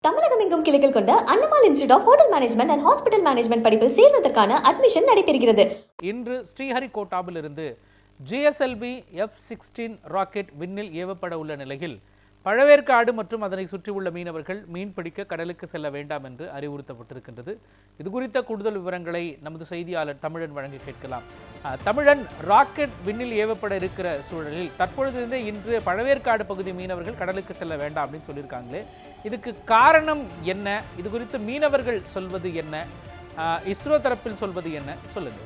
தமிழகம் எங்கும் கிளைகள் கொண்ட Annamalai institute of hotel management and hospital management படிப்பில் சேர்வதற்கான அட்மிஷன் நடைபெறுகிறது. இன்று ஸ்ரீஹரிகோட்டாவில் இருந்து GSLV F-16 ராக்கெட் விண்ணில் ஏவப்பட உள்ள நிலையில் பழவேற்காடு மற்றும் அதனை சுற்றியுள்ள மீனவர்கள் மீன்பிடிக்க கடலுக்கு செல்ல வேண்டாம் என்று அறிவுறுத்தப்பட்டிருக்கின்றது. இது குறித்த கூடுதல் விவரங்களை நமது செய்தியாளர் தமிழன் வழங்கி கேட்கலாம். தமிழன், ராக்கெட் விண்ணில் ஏவப்பட இருக்கிற சூழலில் தற்பொழுது இன்று பழவேற்காடு பகுதி மீனவர்கள் கடலுக்கு செல்ல வேண்டாம் அப்படின்னு சொல்லியிருக்காங்களே, இதுக்கு காரணம் என்ன? இது குறித்து மீனவர்கள் சொல்வது என்ன? இஸ்ரோ தரப்பில் சொல்வது என்ன? சொல்லுங்க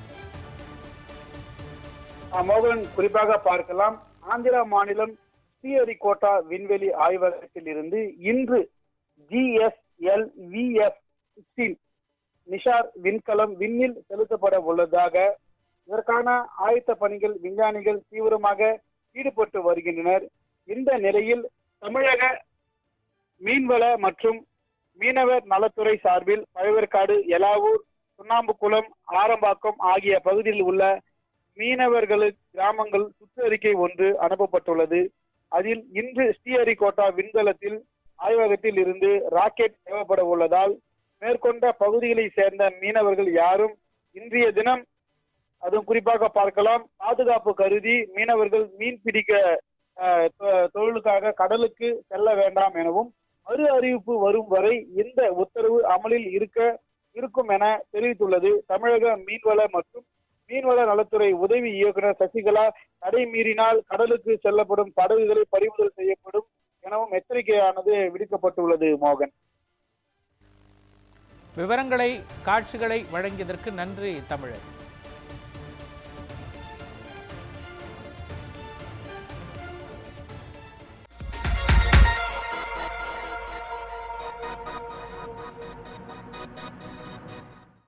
மோகன். குறிப்பாக பார்க்கலாம், ஆந்திரா மாநிலம் ஸ்ரீஹரிகோட்டா விண்வெளி ஆய்வகத்தில் இருந்து இன்று GSLV F-16 நிஷார் விண்கலம் விண்ணில் செலுத்தப்பட உள்ளதாக இதற்கான ஆயத்த பணிகள் விஞ்ஞானிகள் தீவிரமாக ஈடுபட்டு வருகின்றனர். இந்த நிலையில் தமிழக மீன்வள மற்றும் மீனவர் நலத்துறை சார்பில் பழவேற்காடு, எலாவூர், சுண்ணாம்புக்குளம், ஆரம்பாக்கம் ஆகிய பகுதியில் உள்ள மீனவர்களுக்கு கிராமங்கள் சுற்றறிக்கை ஒன்று அனுப்பப்பட்டுள்ளது. அதில் இன்று ஸ்ரீஹரிகோட்டா விண்கலத்தில் ஆய்வகத்தில் இருந்து ராக்கெட் ஏவப்பட உள்ளதால் மேற்கொண்ட பகுதிகளை சேர்ந்த மீனவர்கள் யாரும் இன்றைய தினம், அதுவும் குறிப்பாக பார்க்கலாம், பாதுகாப்பு கருதி மீனவர்கள் மீன் பிடிக்க தொழிலுக்காக கடலுக்கு செல்ல வேண்டாம் எனவும் மறு அறிவிப்பு வரும் வரை இந்த உத்தரவு அமலில் இருக்கும் என தெரிவித்துள்ளது. தமிழக மீன்வள மற்றும் மீன்வள நலத்துறை உதவி இயக்குனர் சசிகலா, தடை மீறினால் கடலுக்கு செல்லப்படும் படகுகளை பறிமுதல் செய்யப்படும் எனவும் எச்சரிக்கையானது விடுக்கப்பட்டுள்ளது. மோகன், விவரங்களை, காட்சிகளை வழங்கியதற்கு நன்றி தமிழன்.